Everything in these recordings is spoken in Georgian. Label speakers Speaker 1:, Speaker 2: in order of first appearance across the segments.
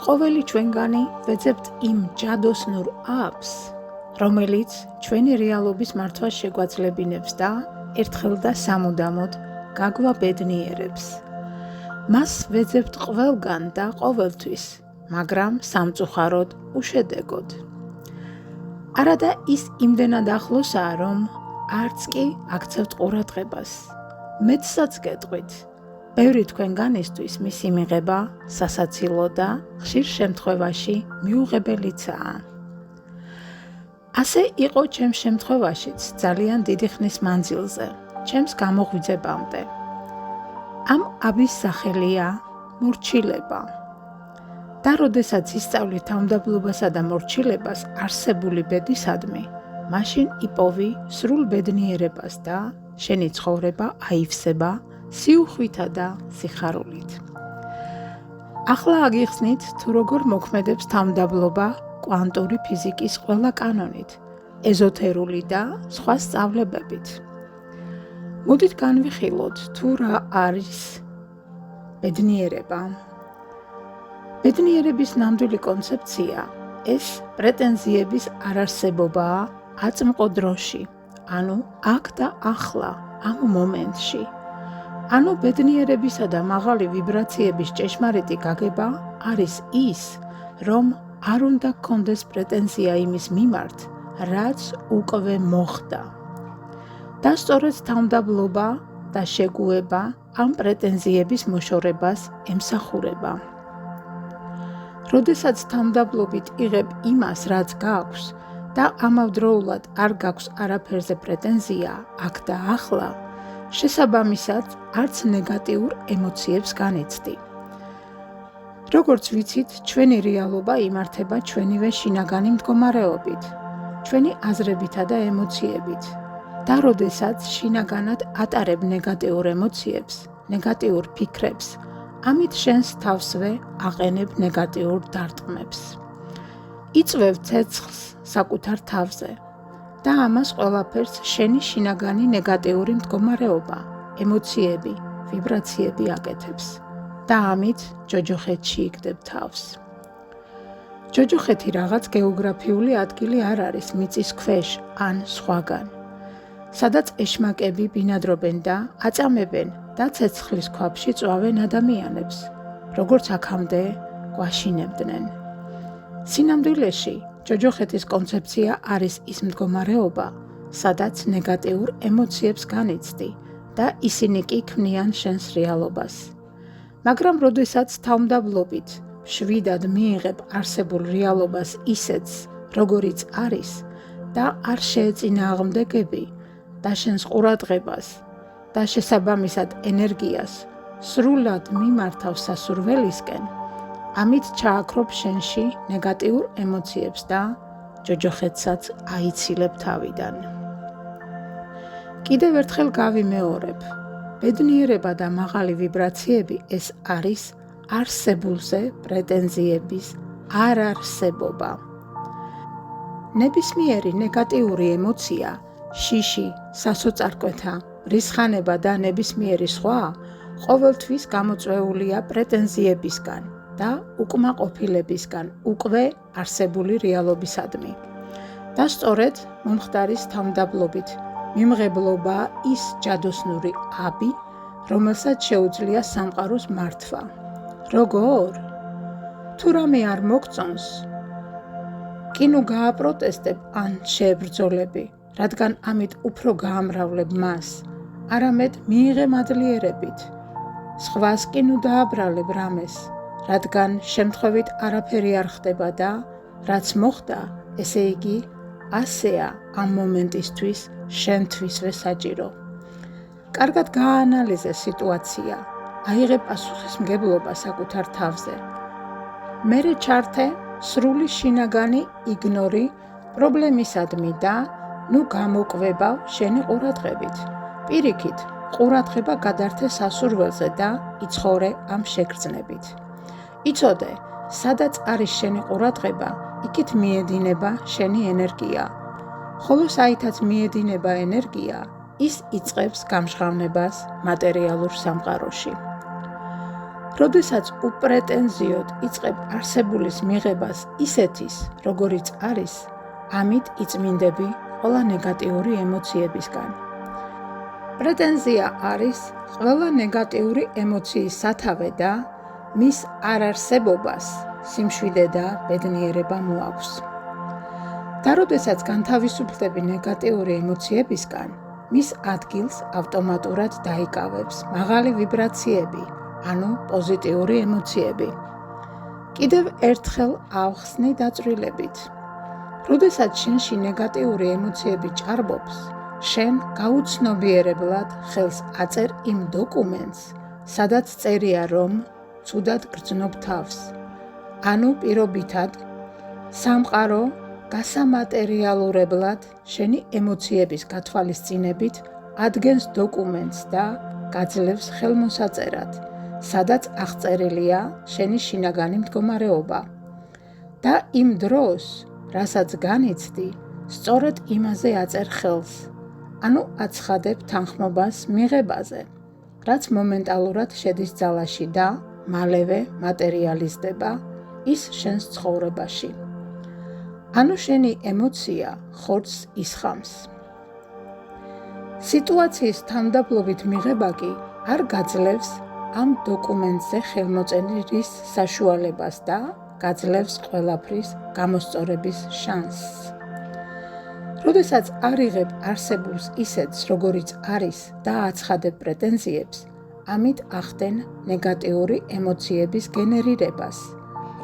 Speaker 1: ყოველი ჩვენგანი ვეძებთ იმ ჯადოსნურ აპს, რომელიც ჩვენი რეალობის მართვას შეგვაძლებინებს და ერთხელ და სამუდამოდ გაგვაბედნიერებს. მას ვეძებთ ყველგან და ყოველთვის, მაგრამ სამწუხაროდ უშედეგოდ. არადა ის იმდენად ახლოსაა, რომ არც კი აქცევთ ყურადღებას. მეცსაც გეტყვით, ბევრი თქვენგანისთვის მისი მიღება სასაცილო და ხშირ შემთხვევაში მიუღებელიცაა. ასე იყო ჩემს შემთხვევაშიც ძალიან დიდი ხნის მანძილზე, ჩემს გამოღვიძებამდე. ამ აბის სახელია მორჩილება. და როდესაც ისწავლი თავმდაბლობასა და მორჩილებას არსებული ბედისადმი, მაშინ იპოვი სრულ ბედნიერებას და შენი ცხოვრება აივსება სიუხვითა და სიხარულით. ახლა აგიხსნით, თუ როგორ მოქმედებს თავმდაბლობა კვანტური ფიზიკის ყველა კანონით, ეზოთერული და სხვა სწავლებებით. მოდით განვიხილოთ, თუ რა არის ბედნიერება. ბედნიერების ნამდვილი კონცეფცია ეს პრეტენზიების არარსებობაა აწმყო დროში, ანუ აქ და ახლა, ამ მომენტში. ანუ ბედნიერებისა და მაღალი ვიბრაციების ჭეშმარიტი გაგება არის ის, რომ არ უნდა გქონდეს პრეტენზია იმის მიმართ, რაც უკვე მოხდა. და სწორედ თავმდაბლობა და შეგუება ამ პრეტენზიების მოშორებას ემსახურება. როდესაც თავმდაბლობით იღებ იმას, რაც გაქვს და ამავდროულად არ გაქვს არაფერზე პრეტენზია აქ და ახლა, შესაბამისად არც ნეგატიურ ემოციებს განიცდი. როგორც ვიცით, ჩვენი რეალობა იმართება ჩვენივე შინაგანი მდგომარეობით, ჩვენი აზრებითა და ემოციებით. და როდესაც შინაგანად ატარებ ნეგატიურ ემოციებს, ნეგატიურ ფიქრებს, ამით შენს თავსვე აყენებ ნეგატიურ დარტყმებს. იწვევ ცეცხლს საკუთარ თავზე და ამას ყველაფერს შენი შინაგანი ნეგატიური მდგომარეობა, ემოციები, ვიბრაციები აკეთებს და ამით ჯოჯოხეთში იგდებ თავს. ჯოჯოხეთი რაღაც გეოგრაფიული ადგილი არ არის მიწის ქვეშ ან სხვაგან, სადაც ეშმაკები ბინადრობენ და აწამებენ და ცეცხლის ქვაბში წვავენ ადამიანებს, როგორც აქამდე გვაშინებდნენ. სინამდვილეში, ჯოჯოხეთის კონცეფცია არის ის მდგომარეობა, სადაც ნეგატიურ ემოციებს განიცდი და ისინი კი ქმნიან შენს რეალობას. მაგრამ როდესაც თავმდაბლობით შვიდად მიიღებ არსებულ რეალობას ისეთს, როგორიც არის და არ შეეწინააღმდეგები და შენს ყურადღებას და შესაბამისად ენერგიას სრულად მიმართავ სასურველისკენ, ამით ჩააქრობ შენში ნეგატიურ ემოციებს და ჯოჯოხეთსაც აიცილებ თავიდან. კიდევ ერთხელ გავიმეორებ, ბედნიერება და მაღალი ვიბრაციები ეს არის არსებულზე პრეტენზიების არარსებობა. ნებისმიერი ნეგატიური ემოცია, შიში, სასოწარკვეთა, რისხანება და ნებისმიერი სხვა ყოველთვის გამოწვეულია პრეტენზიებისგან და უკმაყოფილებისგან უკვე არსებული რეალობისადმი. და სწორედ მომხდარის თავმდაბლობით მიმღებლობა ის ჯადოსნური აბი, რომელსაც შეუძლია სამყაროს მართვა. როგორ? თუ რამე არ მოგწონს, კი ნუ გააპროტესტებ ან შეებრძოლები, რადგან ამით უფრო გაამრავლებ მას, არამედ მიიღე მადლიერებით. სხვას კი ნუ დააბრალებ რამეს, რადგან შემთხვევით არაფერი არ ხდება და რაც მოხდა, ესე იგი ასეა ამ მომენტისთვის შენთვისვე საჭირო. კარგად გააანალიზე სიტუაცია, აიღე პასუხისმგებლობა საკუთარ თავზე. მერე ჩართე სრული შინაგანი იგნორი პრობლემისადმი და ნუ გამოკვებავ შენი ყურადღებით. პირიქით, ყურადღება გადართე სასურველზე და იცხოვრე ამ შეგრძნებით. იცოდე, სადაც არის შენი ყურადღება, იქით მიედინება შენი ენერგია. ხოლო საითაც მიედინება ენერგია, ის იწყებს გამჟღავნებას მატერიალურ სამყაროში. როდესაც უპრეტენზიოდ იწყებ არსებულის მიღებას ისეთის, როგორიც არის, ამით იწმინდები ყველა ნეგატიური ემოციებისგან. პრეტენზია არის ყველა ნეგატიური ემოციის სათავე და მის არარსებობას სიმშვიდე და ბედნიერება მოაქვს. და როდესაც განთავისუფლდები ნეგატიური ემოციებისგან, მის ადგილს ავტომატურად დაიკავებს მაღალი ვიბრაციები, ანუ პოზიტიური ემოციები. კიდევ ერთხელ ავხსნი დაწვრილებით. როდესაც შენში ნეგატიური ემოციები ჭარბობს, შენ გაუცნობიერებლად ხელს აწერ იმ დოკუმენტს, სადაც წერია, რომ ცუდად გრძნობ თავს. ანუ პირობითად, სამყარო გასამატერიალურებლად შენი ემოციების გათვალისწინებით ადგენს დოკუმენტს და გაძლევს ხელმოსაწერად, სადაც აღწერილია შენი შინაგანი მდგომარეობა. და იმ დროს, რასაც განიცდი, სწორედ იმაზე აწერ ხელს, ანუ აცხადებ თანხმობას მიღებაზე, რაც მომენტალურად შედის ძალაში და მალევე მატერიალიზდება ის შენს ცხოვრებაში. ანუ შენი ემოცია ხორცს ისხამს. სიტუაციის თანმდაბლობით მიღება კი არ გაძლევს ამ დოკუმენტზე ხელმოწერის საშუალებას და გაძლევს ყველაფრის გამოსწორების შანსს. როდესაც არ იღებ არსებულს ისეთს, როგორიც არის და აცხადებ პრეტენზიებს, ამით ახდენ ნეგატიური ემოციების გენერირებას,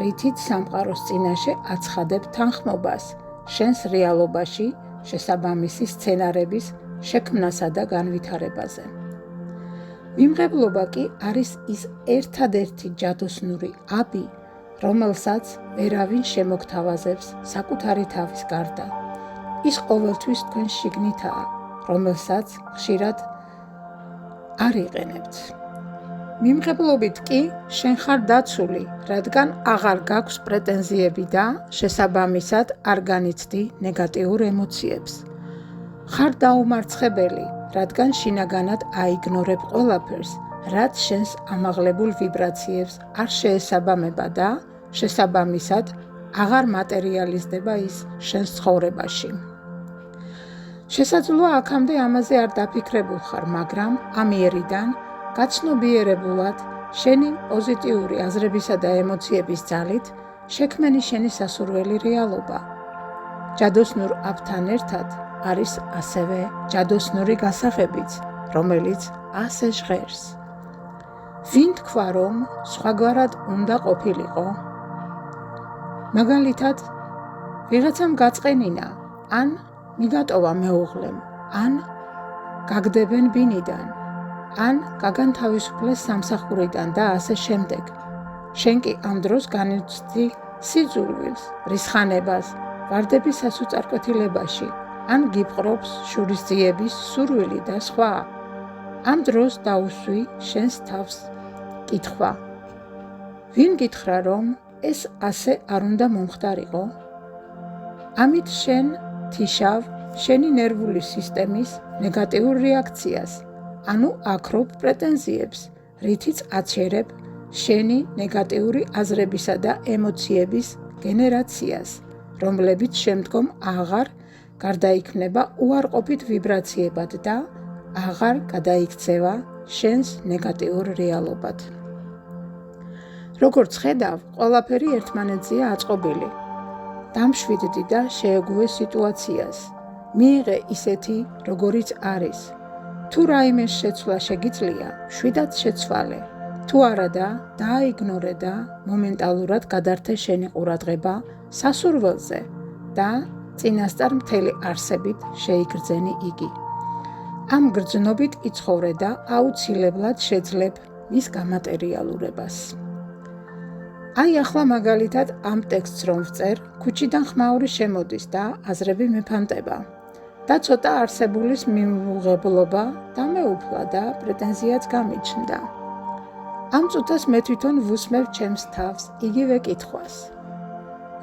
Speaker 1: რითიც სამყაროს წინაშე აცხადებ თანხმობას შენს რეალობაში შესაბამისი სცენარების შექმნასა და განვითარებაზე. მიმღებლობა კი არის ის ერთადერთი ჯადოსნური აბი, რომელსაც ვერავინ შემოგთავაზებს საკუთარი თავის გარდა. ის ყოველთვის თქვენ შიგნითაა, რომელსაც ხშირად არ იყენებთ. მიმღებლობით კი შენ ხარ დაცული, რადგან აღარ გაქვს პრეტენზიები და შესაბამისად არ განიცდი ნეგატიურ ემოციებს. ხარ დაუმარცხებელი, რადგან შინაგანად აიგნორებ ყველაფერს, რაც შენს ამაღლებულ ვიბრაციებს არ შეესაბამება და შესაბამისად აღარ მატერიალიზდება ის შენს ცხოვრებაში. შესაძლოა აქამდე ამაზე არ დაფიქრებულ ხარ, მაგრამ ამიერიდან გაცნობიერებულად შენი პოზიტიური აზრებისა და ემოციების ძალით შექმენი შენი სასურველი რეალობა. ჯადოსნურ აბთან ერთად არის ასევე ჯადოსნური გასაღებიც, რომელიც ასე ჟღერს. ვინ თქვა, რომ სხვაგვარად უნდა ყოფილიყო? მაგალითად, ვიღაცამ გაწყენინა, ან მიგატოვა მეუღლემ, ან გაგდებენ ბინიდან, ან გაგანთავისუფლეს სამსახურიდან და ასე შემდეგ. შენ კი ამ დროს განიცდი სიძულვილს, რისხანებას, ვარდების სასუწარკვეთილებაში, ან გიპყრობს შურისძიების სურვილი და სხვა. ამ დროს დაუსვი შენს თავს კითხვა. ვინ გითხრა, რომ ეს ასე არ უნდა მომხდარიყო? ამით შენ თიშავ შენი ნერვული სისტემის ნეგატიურ რეაქციას, ანუ აქრობ პრეტენზიებს, რითიც აჩერებ შენი ნეგატიური აზრებისა და ემოციების გენერაციას, რომლებიც შემდგომ აღარ გარდაიქმნება უარყოფით ვიბრაციებად და აღარ გადაიქცევა შენს ნეგატიურ რეალობად. როგორც ხედავ, ყველაფერი ერთმანეთზეა აწყობილი. დამშვიდდი და შეეგუე სიტუაციას. მიიღე ისეთი, როგორიც არის. თუ რაიმე შეცვლა შეგიძლია, შვიდად შეცვალე. თუ არადა, დააიგნორე და მომენტალურად გადართე შენი ყურადღება სასურველზე და წინასწარ მთელი არსებით შეიგრძენი იგი. ამ გრძნობით იცხოვრე და აუცილებლად შეძლებ მის გამატერიალურებას. აი ახლა მაგალითად ამ ტექსტს რომ ვწერ, ქუჩიდან ხმაური შემოდის და აზრები მეფანტება და ცოტა არსებულის მიმუღებლობა დამეუფლა და პრეტენზიაც გამიჩნდა. ამ წუთას მე თვითონ ვუსმევ ჩემს თავს იგივე კითხვას.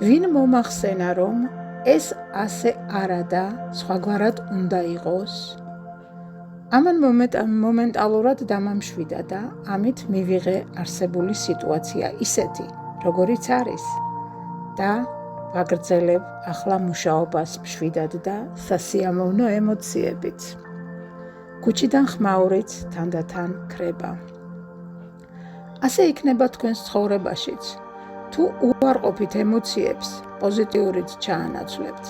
Speaker 1: ვინ მომახსენა, რომ ეს ასე არა და სხვაგვარად უნდა იყოს? ამან მომენტალურად დამამშვიდა და ამით მივიღე არსებული სიტუაცია ისეთი, როგორიც არის და ვაგრძელებ ახლა მუშაობას მშვიდად და სასიამოვნო ემოციებით. ქუჩიდან ხმაურიც თანდათან ქრება. ასე იქნება თქვენს ცხოვრებაშიც. თუ უარყოფით ემოციებს, პოზიტიურით ჩაანაცვლებთ.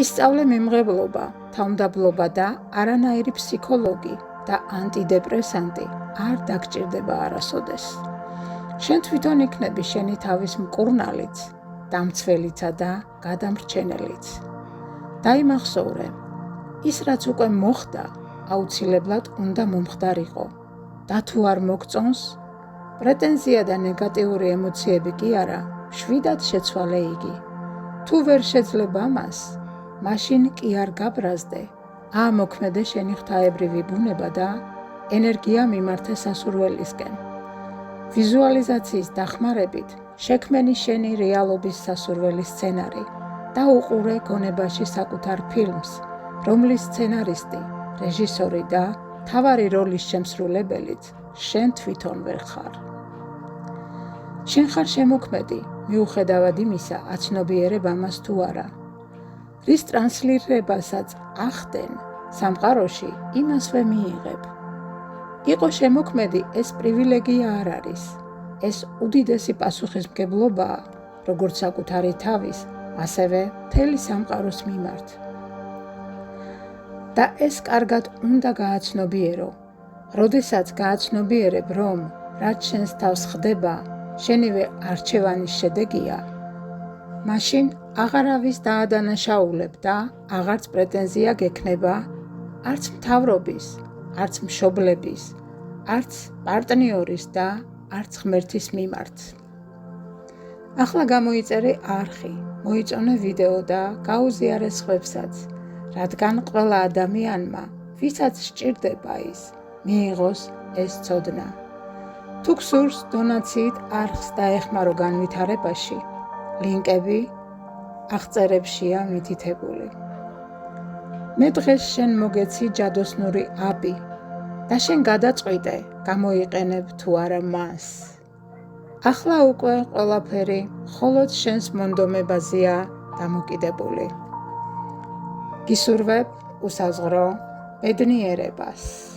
Speaker 1: ისწავლე მიმღებლობა, თავმდაბლობა და არანაირი ფსიქოლოგი და ანტიდეპრესანტი არ დაგჭირდება არასოდეს. შენ თვითონ იქნები შენი თავის მკურნალიც, დამცველიცა და გადამრჩენელიც. დაიმახსოვრე, ის რაც უკვე მოხდა, აუცილებლად უნდა მომხდარიყო და თუ არ მოგწონს, პრეტენზია და ნეგატიური ემოციები კი არა, მშვიდად შეცვალე იგი. თუ ვერ შეძლებ ამას, მაშინ კი არ გაბრაზდე, აამოქმედე შენი ღვთაებრივი ბუნება და ენერგია მიმართე სასურველისკენ. ვიზუალიზაციის დახმარებით შექმენი შენი რეალობის სასურველი სცენარი და უყურე გონებაში საკუთარ ფილმს, რომლის სცენარისტი, რეჟისორი და მთავარი როლის შემსრულებელიც შენ თვითონ ვერ ხარ. შენ ხარ შემოქმედი, მიუხედავად იმისა, აცნობიერებ ამას თუ არა. რის ტრანსლირებასაც ახდენ სამყაროში, იმასვე მიიღებ. იყო შემოქმედი, ეს პრივილეგია არ არის. ეს უდიდესი პასუხისმგებლობაა, როგორც საკუთარი თავის, ასევე მთელი სამყაროს მიმართ. და ეს კარგად უნდა გააცნობიერო. როდესაც გააცნობიერებ, რომ რაც შენს თავს ხდება, შენივე არჩევანის შედეგია, მაშინ აღარავის დაადანაშაულებ და აღარც პრეტენზია გექნება არც მთავრობის, არც მშობლების, არც პარტნიორის და არც ღმერთის მიმართ. ახლა გამოიწერე არხი, მოიწონე ვიდეო და გაუზიარე სხვებსაც, რადგან ყველა ადამიანმა, ვისაც სჭირდება ის, მიიღოს ეს ცოდნა. თუ გსურს დონაციით არხს დაეხმარო განვითარებაში, ლინკები აღწერებშია მითითებული. მე დღეს შენ მოგეცი ჯადოსნური აბი და შენ გადაწყვიტე, გამოიყენებ თუ არა მას. ახლა უკვე ყველაფერი მხოლოდ შენს მონდომებაზეა დამოკიდებული. გისურვებ უსაზღრო ბედნიერებას.